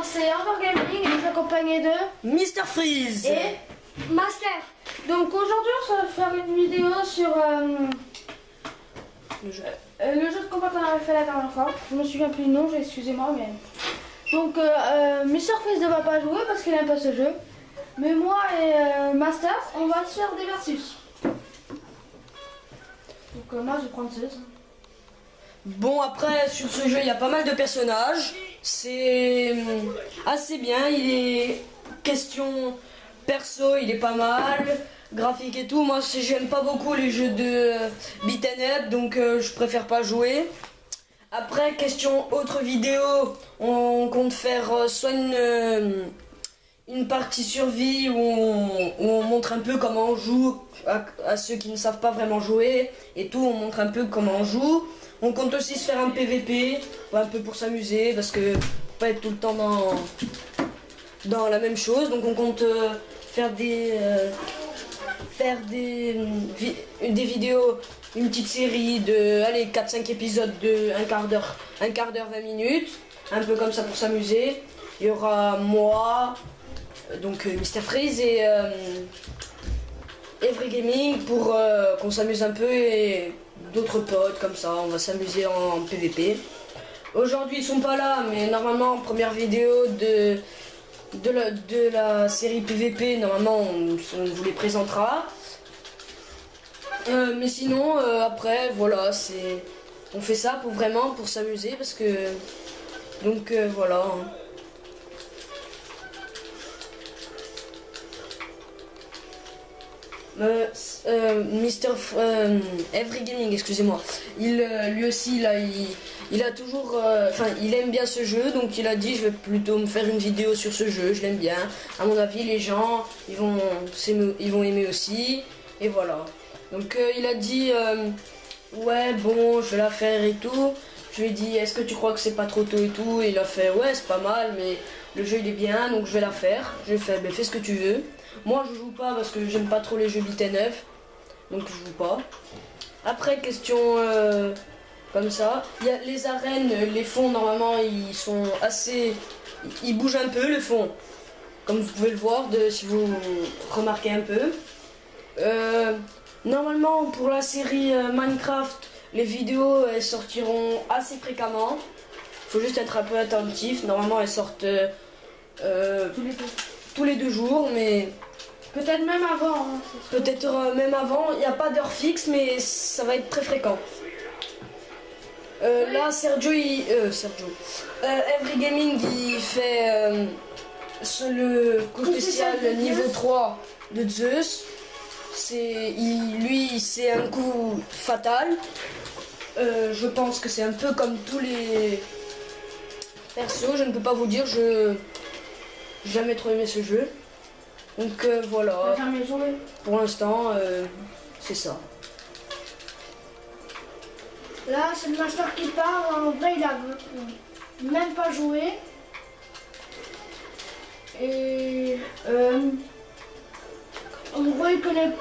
c'est Over Gaming et je suis accompagné de Mr Freeze et Master. Donc aujourd'hui on va faire une vidéo sur le jeu de combat qu'on avait fait la dernière fois. Je me souviens plus du nom, excusez-moi, mais donc Mr Freeze ne va pas jouer parce qu'il n'aime pas ce jeu. Mais moi et Master, on va se faire des versus. Donc moi je vais prendre 16. Bon, après, sur ce jeu, il y a pas mal de personnages. C'est assez bien. Il est question perso, il est pas mal. Graphique et tout. Moi, j'aime pas beaucoup les jeux de beat'em up, donc je préfère pas jouer. Après, question autre vidéo, on compte faire soit une partie survie où on montre un peu comment on joue à ceux qui ne savent pas vraiment jouer et tout. On montre un peu comment on joue. On compte aussi se faire un PVP, un peu pour s'amuser, parce que pas être tout le temps dans la même chose. Donc on compte faire des vidéos, une petite série de 4-5 épisodes de un quart d'heure, 20 minutes, un peu comme ça pour s'amuser. Il y aura moi, donc Mr Freeze et Every Gaming pour qu'on s'amuse un peu, et d'autres potes comme ça, on va s'amuser en PVP. Aujourd'hui ils sont pas là, mais normalement première vidéo de la série PVP, normalement on vous les présentera. Mais sinon après voilà, on fait ça pour s'amuser, parce que donc voilà. Every Gaming, excusez-moi, lui aussi là, il a toujours, il aime bien ce jeu, donc il a dit je vais plutôt me faire une vidéo sur ce jeu, je l'aime bien. À mon avis les gens ils vont aimer aussi, et voilà. Donc il a dit ouais bon je vais la faire et tout. Je lui ai dit est-ce que tu crois que c'est pas trop tôt et tout, et il a fait ouais c'est pas mal, mais le jeu il est bien, donc je vais la faire. Je lui ai fait fais ce que tu veux. Moi je joue pas parce que j'aime pas trop les jeux beat'em up, donc je joue pas. Après question comme ça, il y a les arènes, les fonds normalement ils sont assez, ils bougent un peu le fond, comme vous pouvez le voir si vous remarquez un peu. Normalement pour la série Minecraft, les vidéos elles sortiront assez fréquemment. Faut juste être un peu attentif. Normalement elles sortent tous les 2 jours, mais peut-être même avant. Hein, peut-être même avant. Il n'y a pas d'heure fixe, mais ça va être très fréquent. Là Every Gaming il fait le coup spécial niveau 3 de Zeus. Lui c'est un coup fatal. Je pense que c'est un peu comme tous les persos, je ne peux pas vous dire, je n'ai jamais trop aimé ce jeu. Donc voilà, jamais joué. Pour l'instant c'est ça. Là c'est le Master qui parle, en vrai il a même pas joué. Et en gros il connaît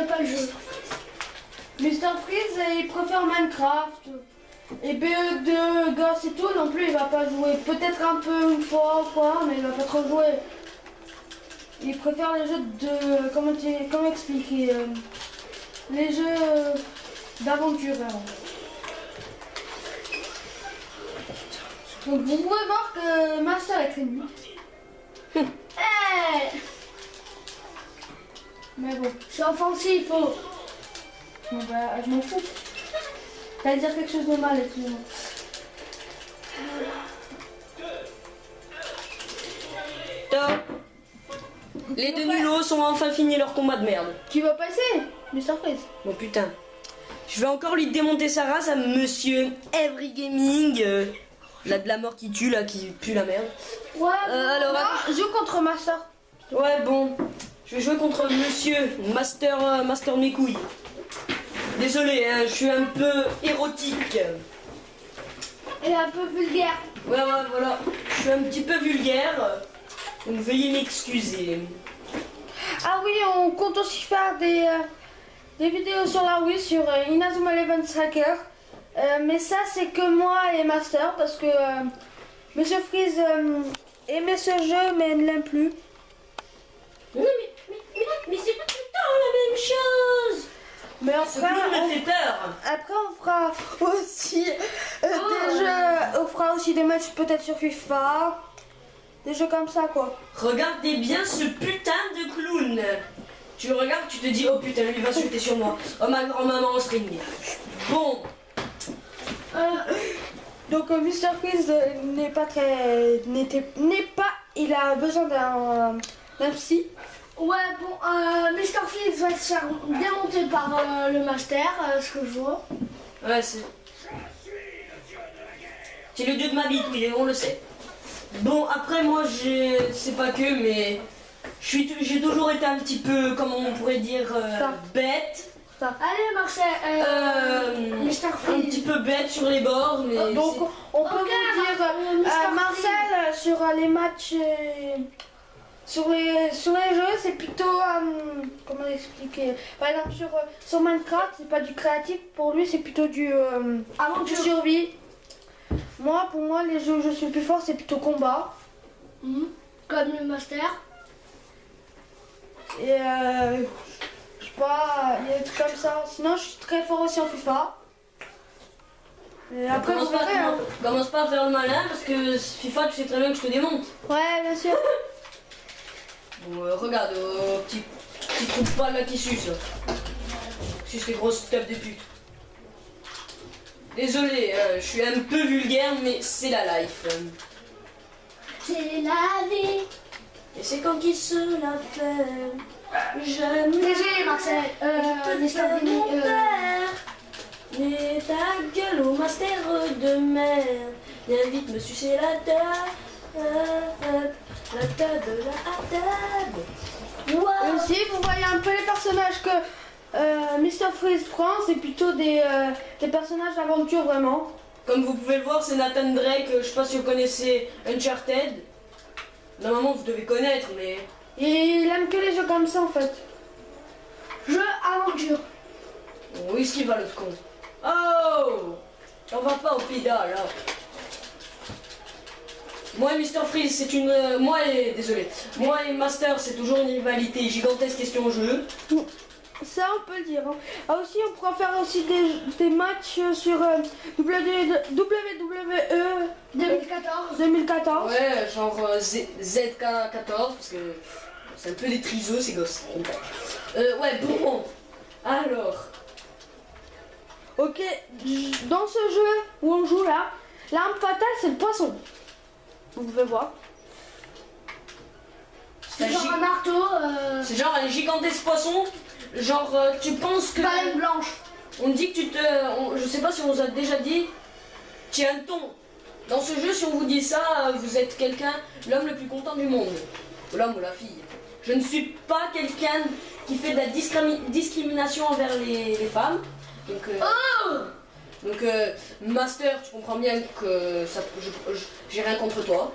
pas le jeu. Mr Freeze il préfère Minecraft. Et BE2 Gosse et tout non plus il va pas jouer. Peut-être un peu une fois ou quoi, mais il va pas trop jouer. Il préfère les jeux de... Comment expliquer les jeux d'aventure. Donc vous pouvez voir que Master est très nul. Hey, mais bon, c'est offensif. Oh. Bon, bah, je m'en fous. T'allais dire quelque chose de mal, excuse-moi. Les 2 nulos ont enfin fini leur combat de merde. Qui va passer? Une surprise. Bon putain. Je vais encore lui démonter sa race à monsieur Every Gaming. De la mort qui tue là, qui pue la merde. Ouais, alors je joue contre Master. Ouais bon. Je vais jouer contre monsieur Master mes couilles. Désolé, hein, je suis un peu érotique. Et un peu vulgaire. Ouais, voilà. Je suis un petit peu vulgaire. Donc veuillez m'excuser. Ah oui, on compte aussi faire des vidéos sur la Wii, sur Inazuma Eleven Striker. Mais ça, c'est que moi et Master, parce que Monsieur Freeze aimait ce jeu, mais ne l'aime plus. Non, mais c'est pas tout le temps la même chose. Mais Ce clown me fait peur. après, on fera aussi des jeux. On fera aussi des matchs peut-être sur FIFA. Des jeux comme ça, quoi. Regardez bien ce putain de clown. Tu le regardes, tu te dis, oh putain, lui va sauter sur moi. Oh ma grand-maman en string. Bon. Donc Mr. Freeze n'est pas très. N'est pas. Il a besoin d'un psy. Ouais, bon, Mr. Freeze va se faire démonter par le master, ce que je vois. Ouais, c'est le dieu de ma bite, oui, on le sait. Bon, après, moi, c'est pas que, mais j'ai toujours été un petit peu, comment on pourrait dire, bête. Allez, Marcel, Mr. Un Freeze. petit peu bête sur les bords, mais. Donc on peut Ok, vous dire, Mr. Marcel, sur les matchs, sur les jeux, c'est plutôt, comment expliquer. Par exemple sur Minecraft, c'est pas du créatif, pour lui c'est plutôt du survie. Pour moi, les jeux où je suis plus fort, c'est plutôt combat. Comme le master. Et je sais pas, il y a des trucs comme ça. Sinon, je suis très fort aussi en FIFA. Et après, vous verrez, hein. Commence pas à faire le malin parce que FIFA, tu sais très bien que je te démonte. Ouais, bien sûr. Bon, regarde, petit trou de poil là qui suce. Là. Suce les grosses têtes de pute. Désolé, je suis un peu vulgaire, mais c'est la life. C'est la vie. Et c'est quand qui se la fait. J'aime DG, Marcel, Mr. Vinny, mets ta gueule au master de merde. Viens vite me sucer la table. La table, la table. Et aussi, vous voyez un peu les personnages que Mr. Freeze prend, c'est plutôt des personnages d'aventure vraiment. Comme vous pouvez le voir, c'est Nathan Drake. Je sais pas si vous connaissez Uncharted. Normalement, vous devez connaître, mais. Et il aime que les jeux comme ça en fait. jeu aventure. Oui, ce qui va l'autre con. Oh! On va pas au pédale là. Moi et Mr. Freeze, c'est une. Désolé. Moi et Master, c'est toujours une rivalité gigantesque question jeu. Ça, on peut le dire. Hein. Ah, aussi, on pourra faire aussi des matchs sur WWE 2014. Ouais, genre ZK14, parce que c'est un peu des trisos ces gosses. Ouais, bon. Alors. Ok, dans ce jeu où on joue là, l'arme fatale c'est le poisson. Vous pouvez voir. C'est genre un marteau. C'est genre un gigantesque poisson. Genre, tu penses que. Baleine blanche. On dit que tu te. Je sais pas si on vous a déjà dit. Tu as un ton. Dans ce jeu, si on vous dit ça, vous êtes quelqu'un, l'homme le plus content du monde. L'homme ou la fille. Je ne suis pas quelqu'un qui fait de la discrimination envers les femmes. Donc, Master, tu comprends bien que ça, j'ai rien contre toi.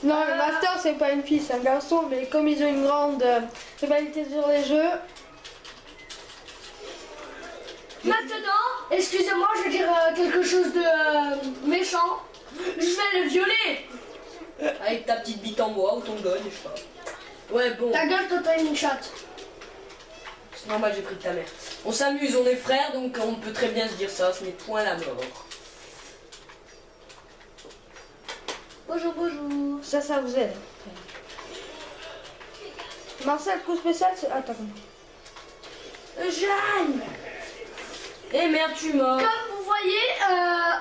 Non, le Master c'est pas une fille, c'est un garçon, mais comme ils ont une grande rivalité sur les jeux. Maintenant, excusez-moi, je vais dire quelque chose de méchant. Je vais le violer. Avec ta petite bite en bois ou ton god, je sais pas. Ouais, bon. Ta gueule, toi, t'as une chatte. C'est normal, j'ai pris de ta mère. On s'amuse, on est frères, donc on peut très bien se dire ça, ce n'est point la mort. Bonjour, bonjour. Ça vous aide. Marcel, coup spécial, c'est. Attends. Jeanne. Eh merde, tu mords. Comme vous voyez,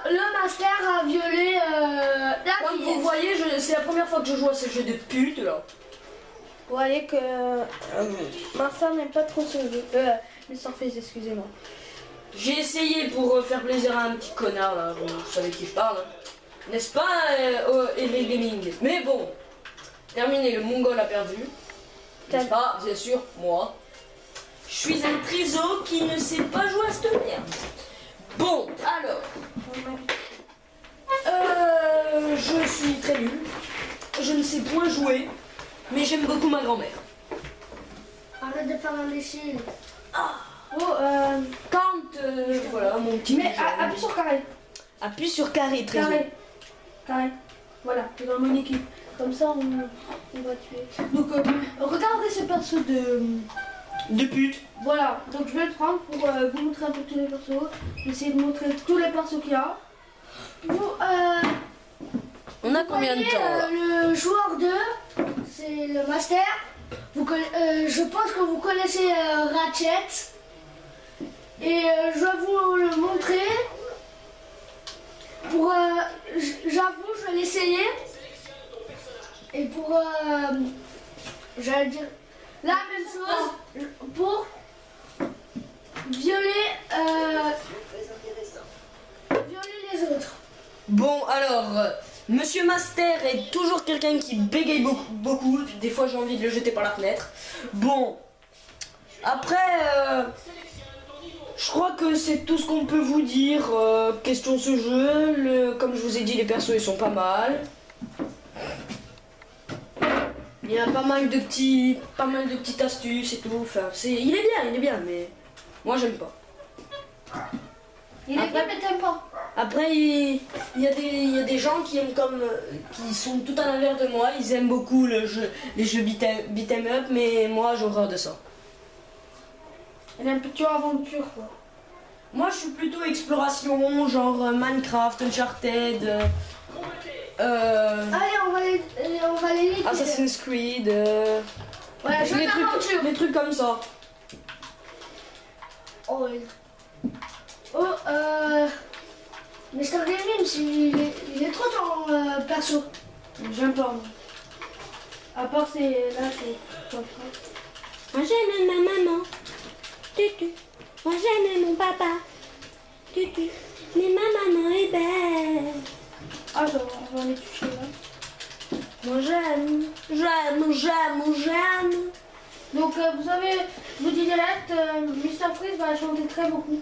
le master a violé la Comme fillette. vous voyez, c'est la première fois que je joue à ce jeu de pute là. Vous voyez que Marcel n'aime pas trop ce jeu. Mr. Freeze, excusez-moi. J'ai essayé pour faire plaisir à un petit connard là, vous savez qui je parle. Hein. N'est-ce pas, Epic Gaming? Mais bon, terminé, le Mongol a perdu. N'est-ce pas, bien sûr, moi. Je suis un triso qui ne sait pas jouer à cette merde. Bon, alors. Je suis très nul. Je ne sais point jouer, mais j'aime beaucoup ma grand-mère. Arrête de faire l'imbécile. Quand. Voilà, mon petit. Mais appuie sur carré. Appuie sur carré, triso. Carré. Voilà, t'es dans mon équipe. Comme ça, on va tuer. Donc, regardez ce perso De pute. Voilà, donc je vais le prendre pour vous montrer un peu tous les persos. J'essaie de montrer tous les persos qu'il y a. Vous, On a combien de temps là Le joueur 2, c'est le master. Je pense que vous connaissez Ratchet. Et je vais vous le montrer. J'avoue, je vais l'essayer. Et j'allais dire la même chose pour violer les autres. Bon, alors, Monsieur Master est toujours quelqu'un qui bégaye beaucoup. Des fois, j'ai envie de le jeter par la fenêtre. Bon, après, je crois que c'est tout ce qu'on peut vous dire. Question ce jeu, comme je vous ai dit, les persos ils sont pas mal. Il y a pas mal de petites astuces et tout. Enfin, il est bien, mais moi j'aime pas. Il est bien, mais t'aimes pas. Après, il y a des gens qui aiment qui sont tout à l'inverse de moi. Ils aiment beaucoup les jeux beat'em up, mais moi j'ai horreur de ça. Elle est un peu tueur aventure quoi. Moi je suis plutôt exploration, genre Minecraft, Uncharted, Allez, on va les liquider. Assassin's Creed, Ouais, jeu d'aventure. les trucs comme ça. Oh, Mr. Gaming, il est trop ton perso. J'aime pas moi. À part là c'est pas grave. Moi j'aime ma maman, tutu. Moi j'aime mon papa, tutu. Mais ma maman est belle. Ah on va les toucher là. Moi j'aime. Donc vous avez, je vous dis direct, Mr. Freeze va chanter très beaucoup.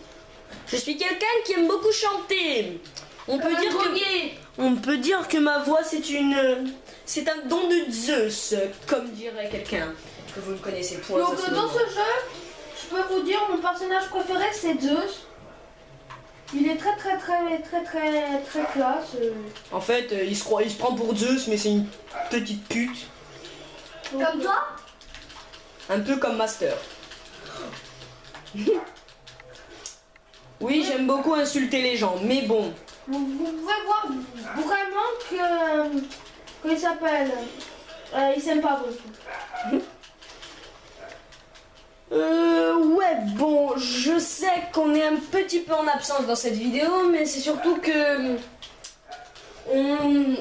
Je suis quelqu'un qui aime beaucoup chanter. On peut dire que ma voix c'est un don de Zeus, comme dirait quelqu'un que vous ne connaissez point. Donc dans ce jeu, je peux vous dire mon personnage préféré c'est Zeus. Il est très classe. En fait, il se prend pour Zeus, mais c'est une petite pute. Comme toi? Un peu comme Master. Oui, j'aime beaucoup insulter les gens, mais bon. Vous pouvez voir vraiment que il s'appelle. Il s'aime pas beaucoup. Ouais, bon, je sais qu'on est un petit peu en absence dans cette vidéo, mais c'est surtout que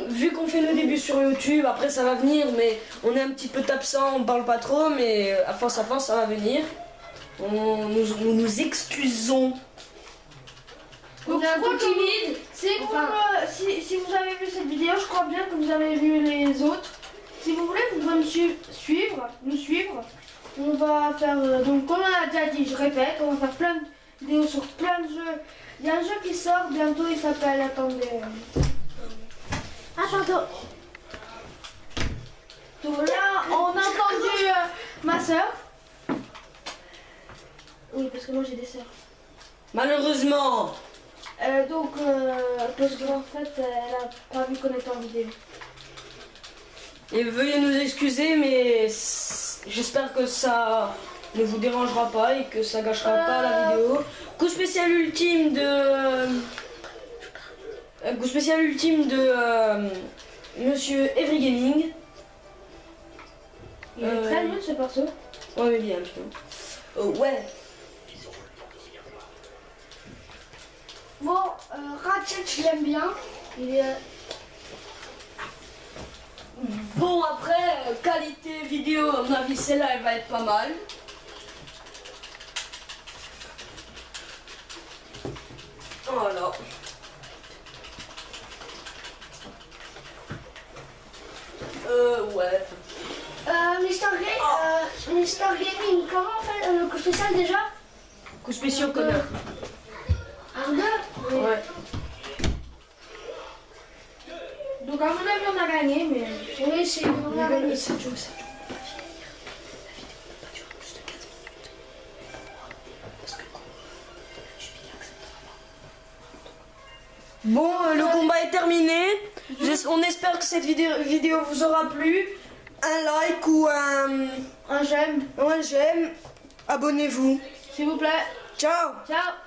vu qu'on fait nos débuts sur YouTube, après ça va venir, mais on est un petit peu absent, on parle pas trop, mais à force ça va venir. Nous excusons. Donc, On est un peu timide. Si vous avez vu cette vidéo, je crois bien que vous avez vu les autres. Si vous voulez, vous pouvez nous suivre. On va faire, donc comme on a déjà dit, je répète, on va faire plein de vidéos sur plein de jeux. Il y a un jeu qui sort bientôt, il s'appelle, attendez. Donc là, on a entendu ma soeur. Oui, parce que moi j'ai des sœurs. Malheureusement. Parce qu'en fait, elle a pas vu qu'on était en vidéo. Et veuillez nous excuser, mais j'espère que ça ne vous dérangera pas et que ça gâchera pas la vidéo. Coup spécial ultime de Monsieur Every Gaming. Il est très nul ce perso. Ouais, mais bien, putain. Ouais. Bon, Ratchet, je l'aime bien. Il est... Bon, après, qualité vidéo, à mon avis, celle-là, elle va être pas mal. Voilà. Ouais. Mr. Gaming, comment on fait le coup spécial déjà? Coup spécial, connard. R2? Ouais. Donc à mon avis on a gagné, mais Oui, c'est... On a gagné. Bon, le combat est terminé. On espère que cette vidéo vous aura plu. Un like ou Un j'aime, un j'aime. Abonnez-vous. s'il vous plaît. Ciao. Ciao.